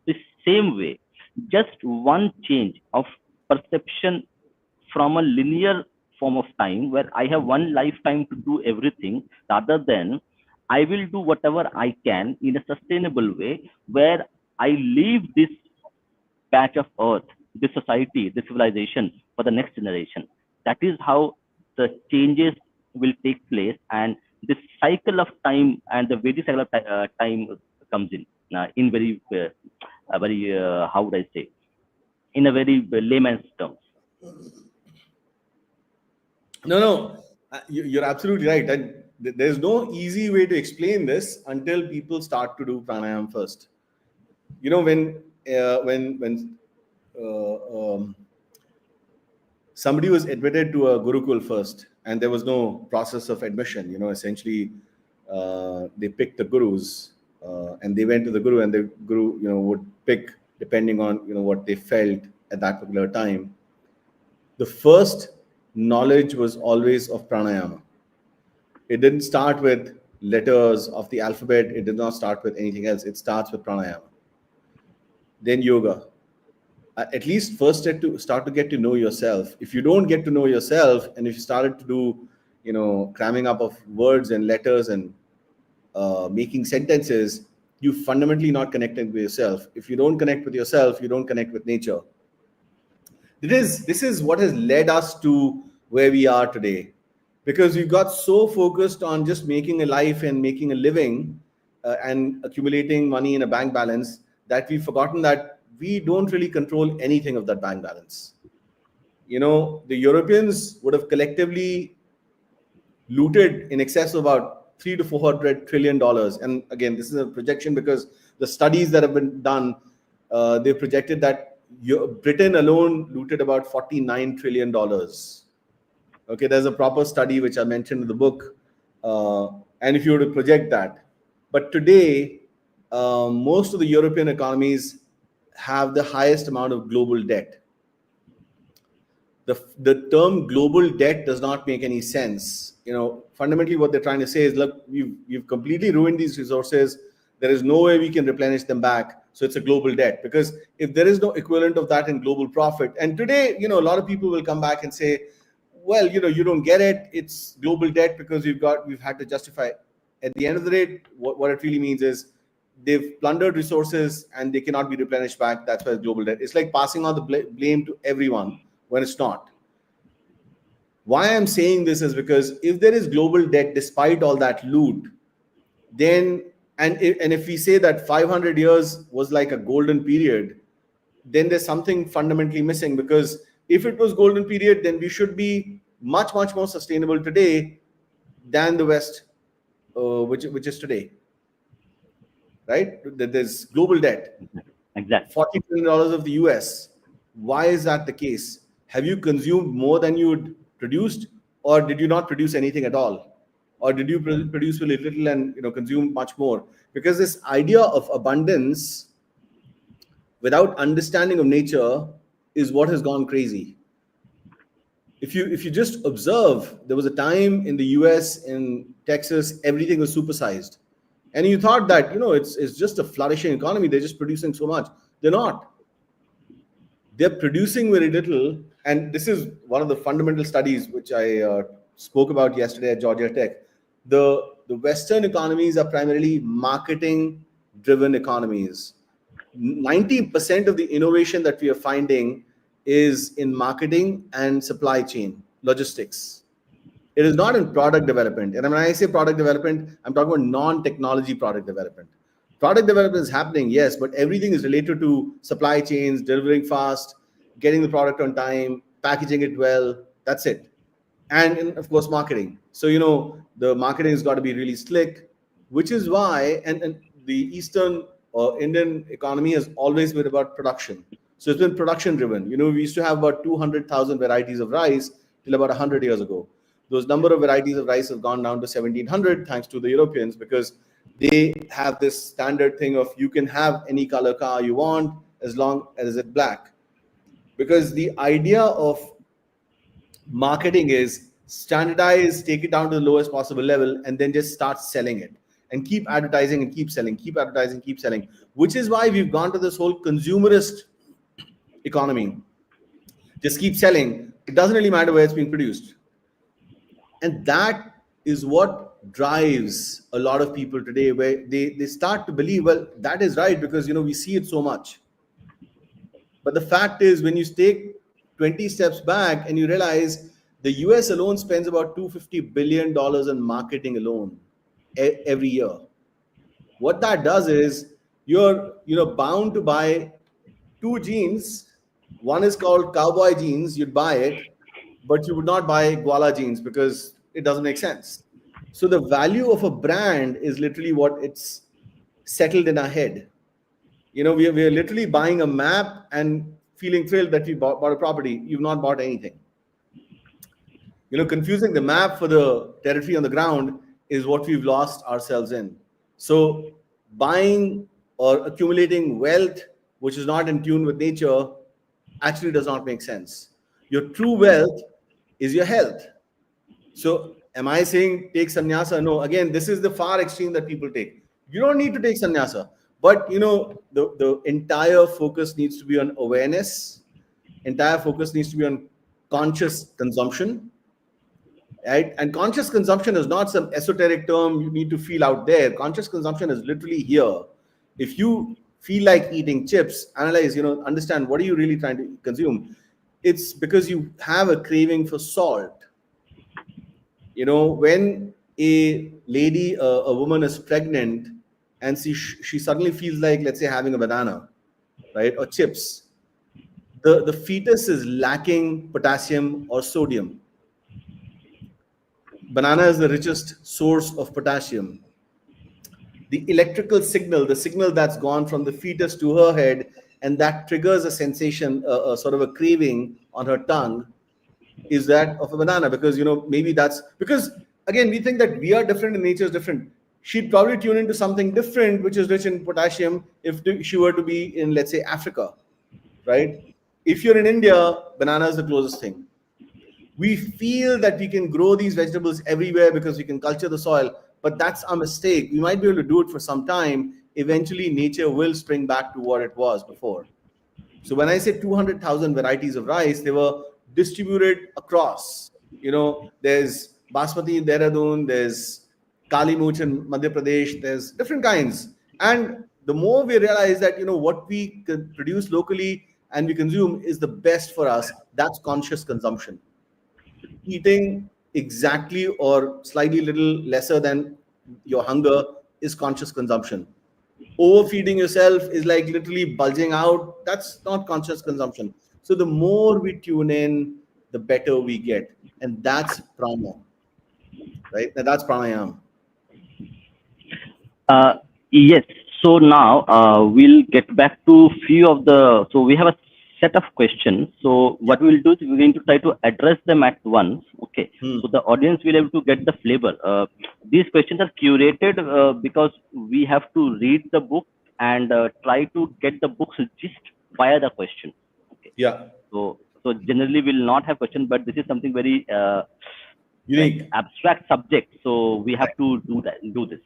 The same way, just one change of perception from a linear form of time where I have one lifetime to do everything, rather than I will do whatever I can in a sustainable way where I leave this patch of earth, this society, this civilization for the next generation. That is how the changes will take place, and this cycle of time and the Vedic cycle of time comes in very how would I say, in a very layman's terms. No, no, you're absolutely right. And there's no easy way to explain this until people start to do pranayam first. You know, when somebody was admitted to a gurukul first, and there was no process of admission. You know, essentially, they picked the gurus, and they went to the guru, and the guru, would pick depending on what they felt at that particular time. The first knowledge was always of pranayama. It didn't start with letters of the alphabet. It did not start with anything else. It starts with pranayama. Then yoga. At least first start to get to know yourself. If you don't get to know yourself, and if you started to do, cramming up of words and letters and making sentences, you fundamentally not connecting with yourself. If you don't connect with yourself, you don't connect with nature. This is what has led us to where we are today, because we got so focused on just making a life and making a living, and accumulating money in a bank balance, that we've forgotten that we don't really control anything of that bank balance. The Europeans would have collectively looted in excess of about 3 to 400 trillion dollars. And again, this is a projection, because the studies that have been done, they projected that Britain alone looted about 49 trillion dollars. Okay, there's a proper study which I mentioned in the book, and if you were to project that, but today, most of the European economies have the highest amount of global debt. The term global debt does not make any sense. Fundamentally, what they're trying to say is, look, you've completely ruined these resources. There is no way we can replenish them back. So it's a global debt, because if there is no equivalent of that in global profit, and today, a lot of people will come back and say, well, you don't get it. It's global debt because we've had to justify. At the end of the day, what it really means is they've plundered resources and they cannot be replenished back. That's why it's global debt. It's like passing on the blame to everyone when it's not. Why I'm saying this is because if there is global debt despite all that loot, then and if we say that 500 years was like a golden period, then there's something fundamentally missing, because if it was golden period, then we should be much more sustainable today than the West, which is today, right? There's global debt, Exactly. $40 billion of the US. Why is that the case? Have you consumed more than you produced, or did you not produce anything at all? Or did you produce really little and consume much more? Because this idea of abundance without understanding of nature is what has gone crazy. If you just observe, there was a time in the US, in Texas, everything was supersized. And you thought that, it's just a flourishing economy. They're just producing so much. They're not. They're producing very little. And this is one of the fundamental studies which I spoke about yesterday at Georgia Tech. The Western economies are primarily marketing driven economies. 90% of the innovation that we are finding is in marketing and supply chain logistics. It is not in product development. And when I say product development, I'm talking about non-technology product development. Product development is happening, yes, but everything is related to supply chains, delivering fast, getting the product on time, packaging it well. That's it. And of course, marketing. So, the marketing has got to be really slick, which is why, and the Eastern or Indian economy has always been about production. So it's been production driven. We used to have about 200,000 varieties of rice till about 100 years ago. Those number of varieties of rice have gone down to 1,700 thanks to the Europeans, because they have this standard thing of you can have any color car you want as long as it's black. Because the idea of marketing is standardize, take it down to the lowest possible level, and then just start selling it and keep advertising and keep selling, keep advertising, keep selling, which is why we've gone to this whole consumerist economy. Just keep selling. It doesn't really matter where it's being produced. And that is what drives a lot of people today, where they start to believe, well, that is right, because we see it so much. But the fact is, when you take 20 steps back and you realize the US alone spends about $250 billion in marketing alone every year. What that does is you're bound to buy two jeans. One is called cowboy jeans. You'd buy it, but you would not buy Guala jeans because it doesn't make sense. So the value of a brand is literally what it's settled in our head. We are literally buying a map and feeling thrilled that we bought a property. You've not bought anything. Confusing the map for the territory on the ground is what we've lost ourselves in. So buying or accumulating wealth which is not in tune with nature actually does not make sense. Your true wealth is your health. So am I saying take sannyasa? No. Again, this is the far extreme that people take. You don't need to take sannyasa, but the entire focus needs to be on awareness. Entire focus needs to be on conscious consumption. Right? And conscious consumption is not some esoteric term you need to feel out there. Conscious consumption is literally here. If you feel like eating chips, analyze, understand what are you really trying to consume. It's because you have a craving for salt. When a lady, a woman is pregnant and she suddenly feels like, let's say, having a banana, right, or chips, the fetus is lacking potassium or sodium. Banana is the richest source of potassium. The electrical signal, the signal that's gone from the fetus to her head, and that triggers a sensation, a sort of a craving on her tongue, is that of a banana. Because maybe that's because, again, we think that we are different and nature is different. She'd probably tune into something different which is rich in potassium if she were to be in, let's say, Africa, right? If you're in India, banana is the closest thing. We feel that we can grow these vegetables everywhere because we can culture the soil, but that's a mistake. We might be able to do it for some time. Eventually, nature will spring back to what it was before. So when I say 200,000 varieties of rice, they were distributed across. There's Basmati in Dehradun, there's Kali Mooch in Madhya Pradesh, there's different kinds. And the more we realize that, what we could produce locally and we consume is the best for us, that's conscious consumption. Eating exactly or slightly little lesser than your hunger is conscious consumption. Overfeeding yourself is like literally bulging out. That's not conscious consumption. So the more we tune in, the better we get. And that's prana, right? And that's pranayama. Uh, yes. So now we'll get back to few of the. So we have a set of questions. So Yeah. what we'll do is we're going to try to address them at once. Okay. Hmm. So the audience will able to get the flavor. These questions are curated because we have to read the book and try to get the book's gist via the question. Okay. Yeah. So generally we'll not have question, but this is something very like Unique. abstract subject. So we have Right. to do this.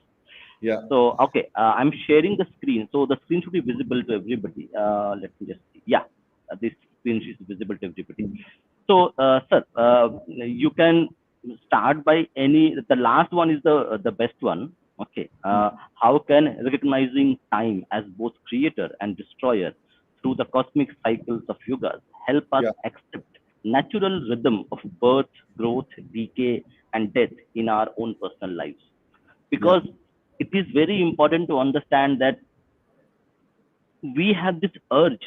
Yeah. So, okay, I'm sharing the screen. So the screen should be visible to everybody. Let me just see. Yeah, this screen is visible to everybody. So, sir, you can start by any. The last one is the best one. Okay. How can recognizing time as both creator and destroyer through the cosmic cycles of yugas help us Yeah. accept natural rhythm of birth, growth, decay, and death in our own personal lives? Yeah. Because it is very important to understand that we have this urge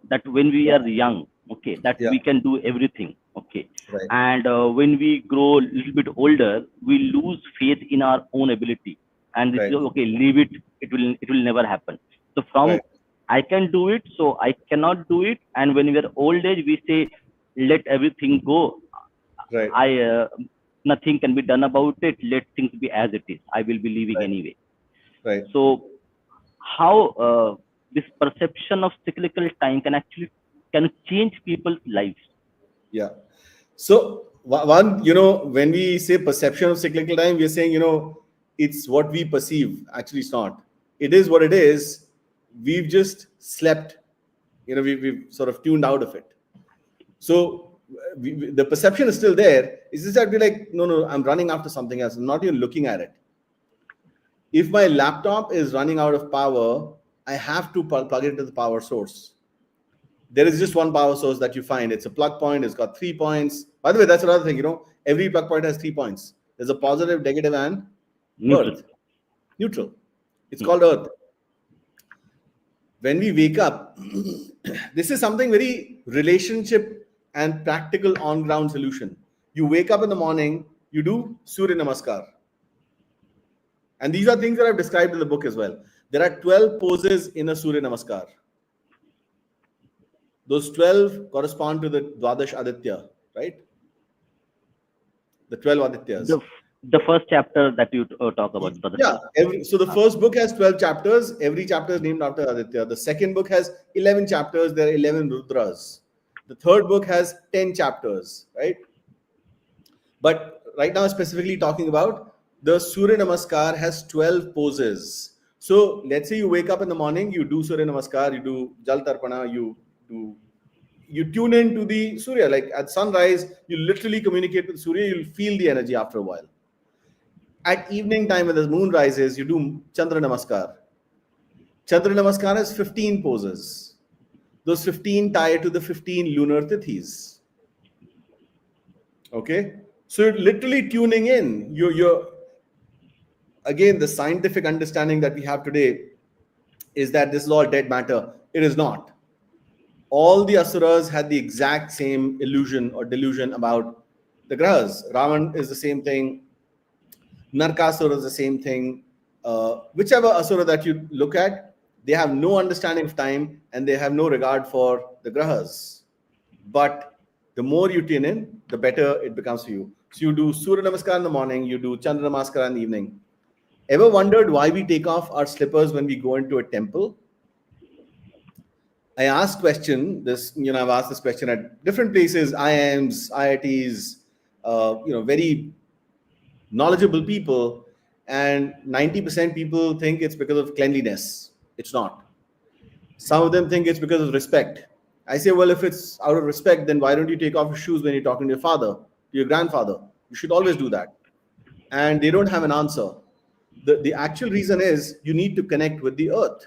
that when we Yeah. are young, okay, that Yeah. we can do everything, okay, Right. and when we grow a little bit older, we lose faith in our own ability, and this is Right. okay, leave it, it will never happen. So from Right. I can do it, so I cannot do it, and when we are old age we say let everything go. Right. I Nothing can be done about it, let things be as it is, I will be leaving Right. anyway. Right. So how this perception of cyclical time can change people's lives? Yeah. So one, when we say perception of cyclical time, we're saying, it's what we perceive. Actually, it's not. It is what it is. We've just slept. We've sort of tuned out of it. So the perception is still there. It's just that we're like, no, no, I'm running after something else. I'm not even looking at it. If my laptop is running out of power, I have to plug it into the power source. There is just one power source that you find. It's a plug point. It's got 3 points. By the way, that's another thing. Every plug point has 3 points. There's a positive, negative, and Neutral. earth, neutral. It's Hmm. called earth. When we wake up, this is something very relationship and practical on ground solution. You wake up in the morning, you do Surya Namaskar. And these are things that I've described in the book as well. There are 12 poses in a Surya Namaskar. Those 12 correspond to the Dwadash Aditya, right? The 12 The Adityas. the first chapter that you talk about, Brother Yeah. Shala. So the first book has 12 chapters. Every chapter is named after Aditya. The second book has 11 chapters. There are 11 Rudras. The third book has 10 chapters, right? But right now, specifically talking about the Surya Namaskar has 12 poses. So let's say you wake up in the morning, you do Surya Namaskar, you do Jal Tarpana, do you tune into the Surya. Like at sunrise, you literally communicate with Surya, you'll feel the energy after a while. At evening time, when the moon rises, you do Chandra Namaskar. Chandra Namaskar has 15 poses. Those 15 tie to the 15 lunar tithis. Okay? So you're literally tuning in. You're again, the scientific understanding that we have today is that this is all dead matter. It is not. All the asuras had the exact same illusion or delusion about the grahas. Ravan is the same thing. Narkasura is the same thing. Whichever asura that you look at, they have no understanding of time and they have no regard for the grahas. But the more you tune in, the better it becomes for you. So you do Surya Namaskar in the morning, you do Chandra Namaskar in the evening. Ever wondered why we take off our slippers when we go into a temple? I asked question this, I've asked this question at different places, IIMs, IITs, very knowledgeable people, and 90% people think it's because of cleanliness. It's not. Some of them think it's because of respect. I say, well, if it's out of respect, then why don't you take off your shoes when you're talking to your father? to your grandfather. You should always do that. And they don't have an answer. The actual reason is you need to connect with the earth,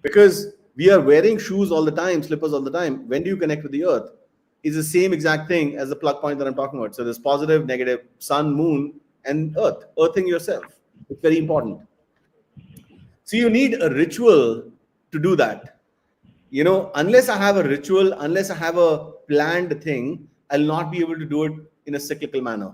because we are wearing shoes all the time, slippers all the time. When do you connect with the earth? Is the same exact thing as the plug point that I'm talking about. So there's positive, negative, sun, moon, and earth. Earthing yourself. It's very important. So you need a ritual to do that. Unless I have a ritual, unless I have a planned thing, I'll not be able to do it in a cyclical manner.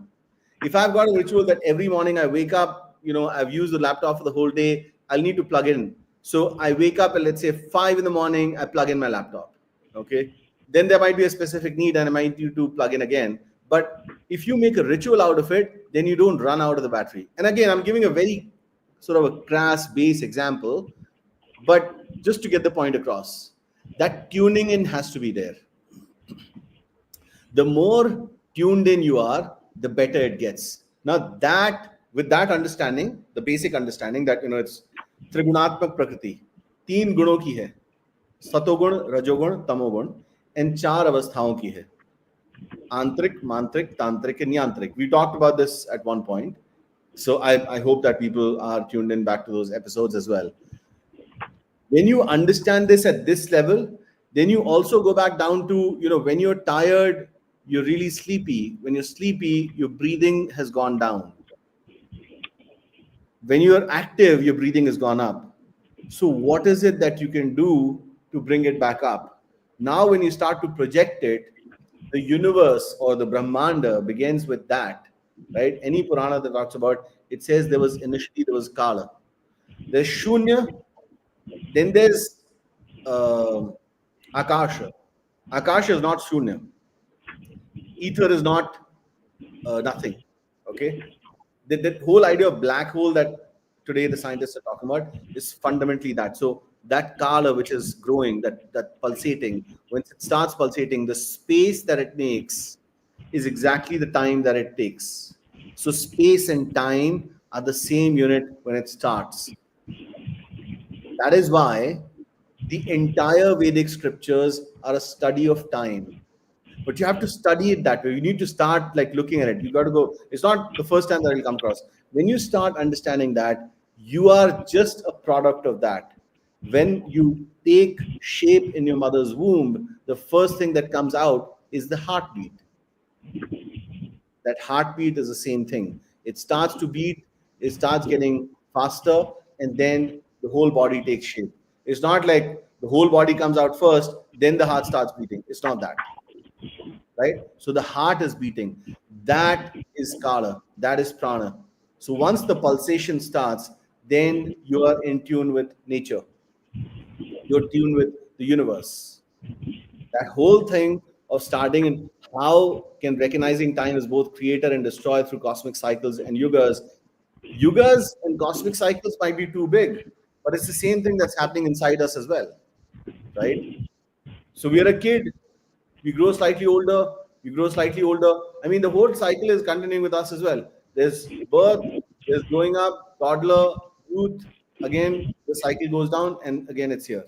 If I've got a ritual that every morning I wake up, I've used the laptop for the whole day, I'll need to plug in. So I wake up at, let's say, 5 in the morning, I plug in my laptop. Okay. Then there might be a specific need and I might need to plug in again. But if you make a ritual out of it, then you don't run out of the battery. And again, I'm giving a very sort of a crass base example, but just to get the point across, that tuning in has to be there. The more tuned in you are, the better it gets. Now that, with that understanding, the basic understanding that it's त्रिगुणात्मक प्रकृति, 3 गुणों की है, सतोगुण, रजोगुण, तमोगुण, and 4 अवस्थाओं की है, आंतरिक, मांत्रिक, तांत्रिक, and यांत्रिक. We talked about this at one point, so I hope that people are tuned in back to those episodes as well. When you understand this at this level, then you also go back down to, when you're tired, you're really sleepy. When you're sleepy, your breathing has gone down. When you're active, your breathing has gone up. So what is it that you can do to bring it back up? Now, when you start to project it, the universe or the Brahmanda begins with that, right? Any Purana that talks about, it says there was Kāla. There's Shunya, then there's Akasha. Akasha is not Shunya. Ether is not nothing. Okay. That whole idea of black hole that today the scientists are talking about is fundamentally that. So that Kāla which is growing, that pulsating, once it starts pulsating, the space that it makes is exactly the time that it takes. So space and time are the same unit when it starts. That is why the entire Vedic scriptures are a study of time. But you have to study it that way. You need to start like looking at it. You got to go. It's not the first time that it'll come across. When you start understanding that, you are just a product of that. When you take shape in your mother's womb, the first thing that comes out is the heartbeat. That heartbeat is the same thing. It starts to beat, it starts getting faster, and then the whole body takes shape. It's not like the whole body comes out first, then the heart starts beating. It's not that. Right? So the heart is beating. That is Kāla. That is Prāṇa. So once the pulsation starts, then you are in tune with nature. You're tuned with the universe. That whole thing of starting and how can recognizing time as both creator and destroyer through cosmic cycles and yugas and cosmic cycles might be too big, but it's the same thing that's happening inside us as well, right? So we are a kid, we grow slightly older, we grow slightly older. I mean, the whole cycle is continuing with us as well. There's birth, there's growing up, toddler, youth, again, the cycle goes down, and again, it's here.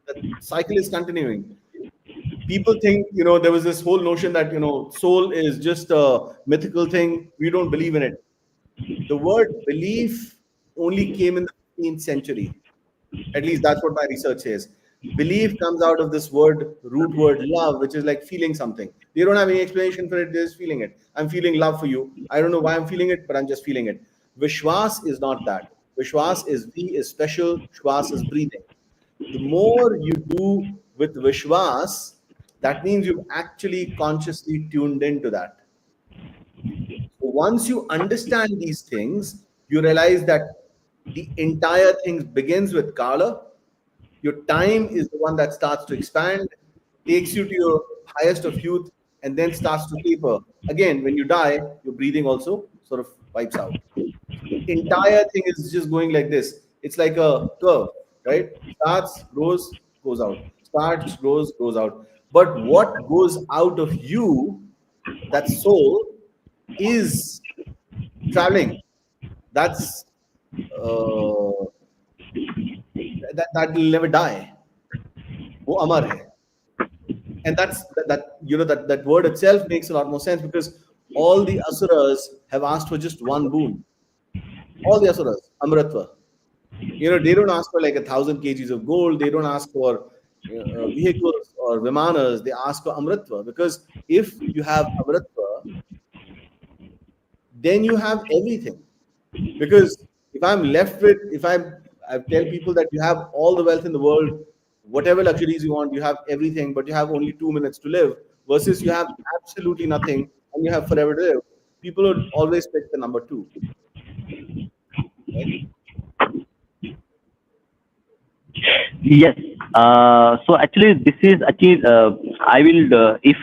The cycle is continuing. People think, there was this whole notion that, soul is just a mythical thing. We don't believe in it. The word belief only came in the 15th century. At least that's what my research says. Belief comes out of this root word love, which is like feeling something. They don't have any explanation for it, they're just feeling it. I'm feeling love for you. I don't know why I'm feeling it, but I'm just feeling it. Vishwas is not that. Vishwas is V is special, Shwas is breathing. The more you do with Vishwas, that means you've actually consciously tuned into that. So once you understand these things, you realize that the entire thing begins with Kāla. Your time is the one that starts to expand, takes you to your highest of youth, and then starts to taper. Again, when you die, your breathing also sort of wipes out. The entire thing is just going like this. It's like a curve, right? Starts, grows, goes out. Starts, grows, goes out. But what goes out of you, that soul, is traveling. That's that will never die. वो अमर है. And that word itself makes a lot more sense, because all the asuras have asked for just one boon. All the asuras, amritva. They don't ask for like 1,000 kgs of gold. They don't ask for vehicles or vimanas. They ask for amritva, because if you have amritva, then you have everything. Because I tell people that you have all the wealth in the world, whatever luxuries you want, you have everything, but you have only 2 minutes to live, versus you have absolutely nothing and you have forever to live. People would always pick the number two, right? Yes. So actually, this is actually I will if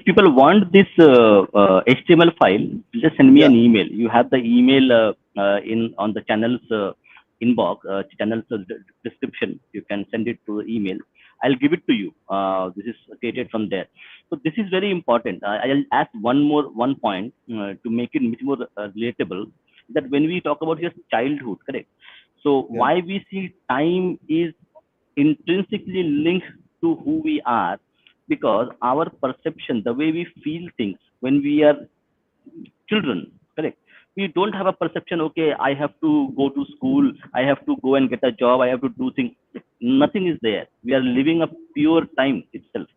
people want this HTML file, just send me Yeah, an email. You have the email in on the channel's inbox, channel's description. You can send it to the email. I'll give it to you. This is created from there. So this is very important. I'll add one point to make it much more relatable. That when we talk about your childhood, correct? So yeah, why we see time is intrinsically linked to who we are, because our perception, the way we feel things when we are children, correct? We don't have a perception, okay, I have to go to school, I have to go and get a job, I have to do things. Nothing is there. We are living a pure time itself.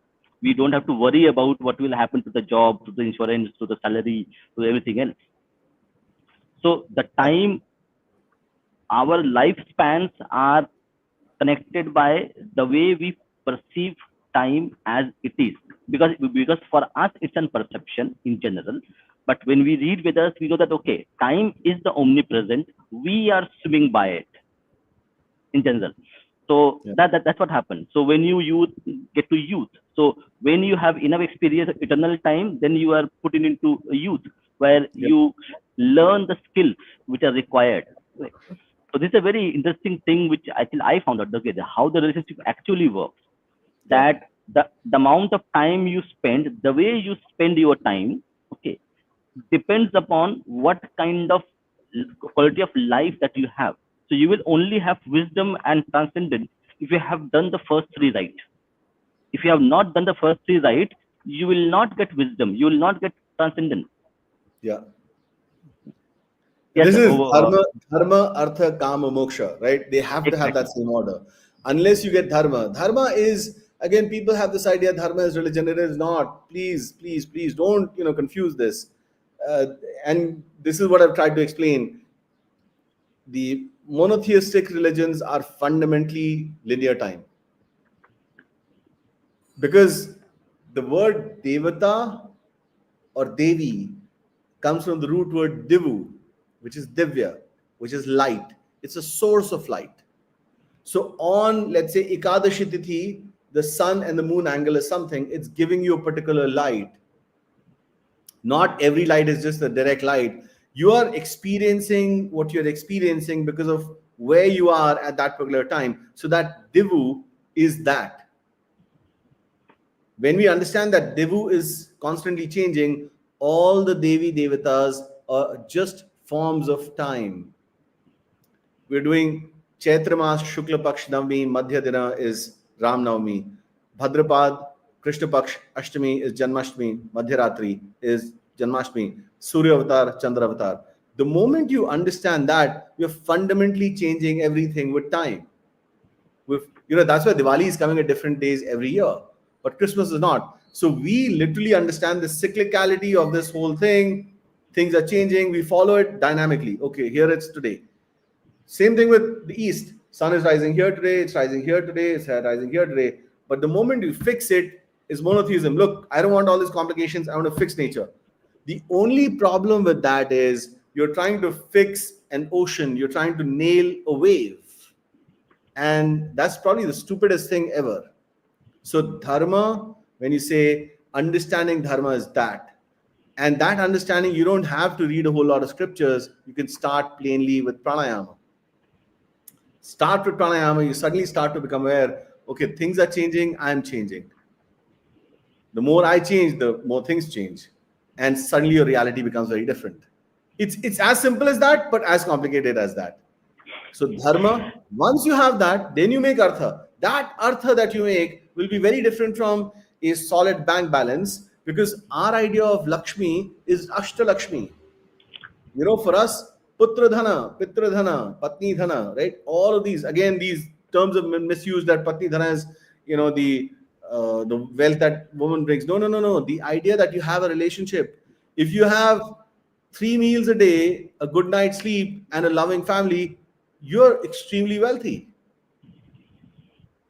We don't have to worry about what will happen to the job, to the insurance, to the salary, to everything else. So the yeah, time, our lifespans are connected by the way we perceive time as it is, because for us it's an perception in general. But when we read with us, we know that okay, time is the omnipresent, we are swimming by it in general. So yeah, that's what happens. So when you youth get to youth, so when you have enough experience of eternal time, then you are put into youth, where yeah, you learn the skills which are required. So this is a very interesting thing which I think I found out, okay, how the relationship actually works. yeah, That the amount of time you spend, the way you spend your time, okay, depends upon what kind of quality of life that you have. So you will only have wisdom and transcendence if you have done the first three right. If you have not done the first three right, you will not get wisdom. You will not get transcendence. yeah. And Yes, this sir. is dharma, artha, kama, moksha, right? They have to have that Exactly. same order. Unless you get dharma. Dharma is, again, people have this idea dharma is religion. It is not. Please, please, please don't, confuse this. Uh, and this is what I've tried to explain. The monotheistic religions are fundamentally linear time, because the word devata or devi comes from the root word divu, which is divya, which is light. It's a source of light. So on, let's say, Ekadashi Tithi, the sun and the moon angle is something, it's giving you a particular light. Not every light is just a direct light. You are experiencing what you're experiencing because of where you are at that particular time. So that divu is that. When we understand that Devu is constantly changing, all the Devi Devatas are just forms of time. We're doing Chaitra Mas Shukla Paksh Navami, Madhya Dina is Ram Navami. Bhadrapad Krishna Paksh Ashtami is Janmashtami, Madhyaratri is Janmashtami, Surya Avatar, Chandra Avatar. The moment you understand that, you're fundamentally changing everything with time. With that's why Diwali is coming at different days every year, but Christmas is not. So we literally understand the cyclicality of this whole thing. Things are changing, we follow it dynamically. Okay, here it's today. Same thing with the east. Sun is rising here today, it's rising here today, it's rising here today. But the moment you fix it, is monotheism. Look, I don't want all these complications, I want to fix nature. The only problem with that is you're trying to fix an ocean, you're trying to nail a wave, and that's probably the stupidest thing ever. So, dharma, when you say understanding dharma, is that. And that understanding, you don't have to read a whole lot of scriptures. You can start plainly with pranayama. Start with pranayama, you suddenly start to become aware, okay, things are changing, I'm changing. The more I change, the more things change. And suddenly your reality becomes very different. It's as simple as that, but as complicated as that. So dharma, once you have that, then you make artha. That artha that you make will be very different from a solid bank balance, because our idea of Lakshmi is Ashtalakshmi. For us, Putra Dhana, Pitra Dhana, Patni Dhana, right? All of these, again, these terms of misuse, that Patni Dhana is, the wealth that woman brings. No, no, no, no. The idea that you have a relationship. If you have 3 meals a day, a good night's sleep, and a loving family, you're extremely wealthy.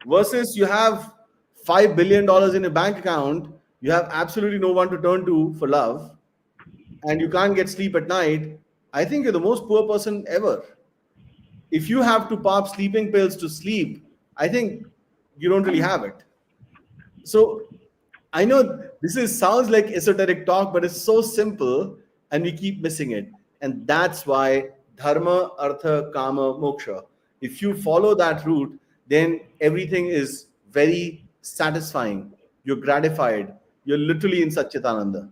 Versus you have $5 billion in a bank account, you have absolutely no one to turn to for love, and you can't get sleep at night. I think you're the most poor person ever. If you have to pop sleeping pills to sleep, I think you don't really have it. So I know this is sounds like esoteric talk, but it's so simple and we keep missing it. And that's why dharma, artha, kama, moksha. If you follow that route, then everything is very satisfying. You're gratified. You're literally in Satchitananda.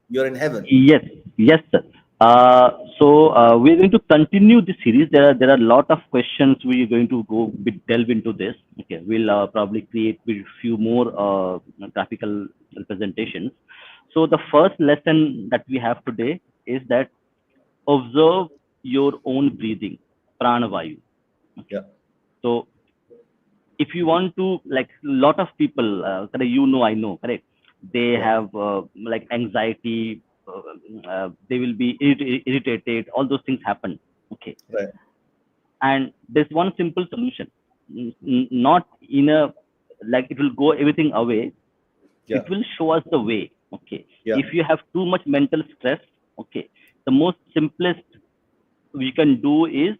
You're in heaven. Yes, yes, sir. We're going to continue this series. There are a lot of questions. We're going to go delve into this. Okay, we'll probably create a few more graphical representations. So the first lesson that we have today is that observe your own breathing, prana vayu. Okay. Yeah. So if you want to, like, lot of people, I know, correct, they Yeah. have like anxiety, they will be irritated, all those things happen. Okay. Right. And there's one simple solution. Not in a, like, it will go everything away, Yeah. it will show us the way. Okay. Yeah. If you have too much mental stress, okay, the most simplest we can do is,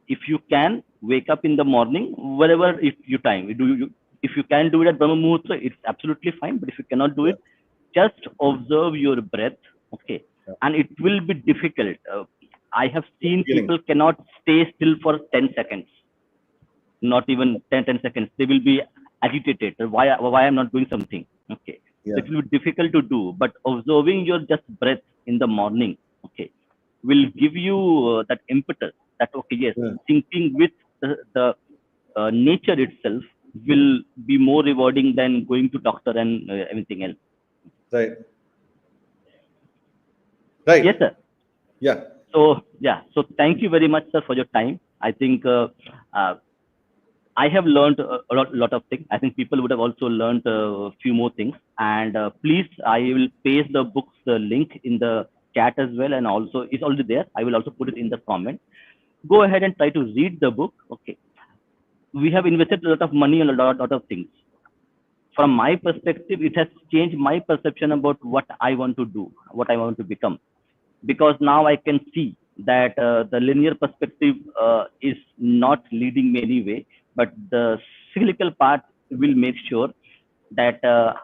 if you can wake up in the morning, wherever, if you time you, if you can do it at Brahma Muhurta, it's absolutely fine. But if you cannot do Yeah. it, just observe your breath. Okay. Yeah. And it will be difficult. I have The seen beginning. people cannot stay still for 10 seconds, not even 10 seconds. They will be agitated. Why I'm not doing something? Okay. So Yeah. it will be difficult to do, but observing your just breath in the morning, okay, will give you that impetus, that okay, yes, Yeah. thinking with the nature itself will be more rewarding than going to doctor and everything else. Right. Yes, Right. sir. Yeah. So yeah, so thank you very much, sir, for your time. I think uh, I have learned lot of things. I think people would have also learned a few more things. And please, I will paste the book's link in the chat as well. And also, it's already there. I will also put it in the comment. Go ahead and try to read the book. Okay. We have invested a lot of money on a lot of things. From my perspective, it has changed my perception about what I want to do, what I want to become, because now I can see that the linear perspective is not leading me anyway, but the cyclical part will make sure that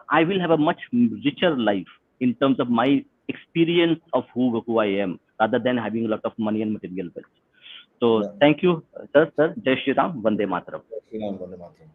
I will have a much richer life in terms of my experience of who I am, rather than having a lot of money and material wealth. So Yeah. thank you, sir. Jai Shri Ram, Vande Mataram. Sri Ram, Vande Mataram.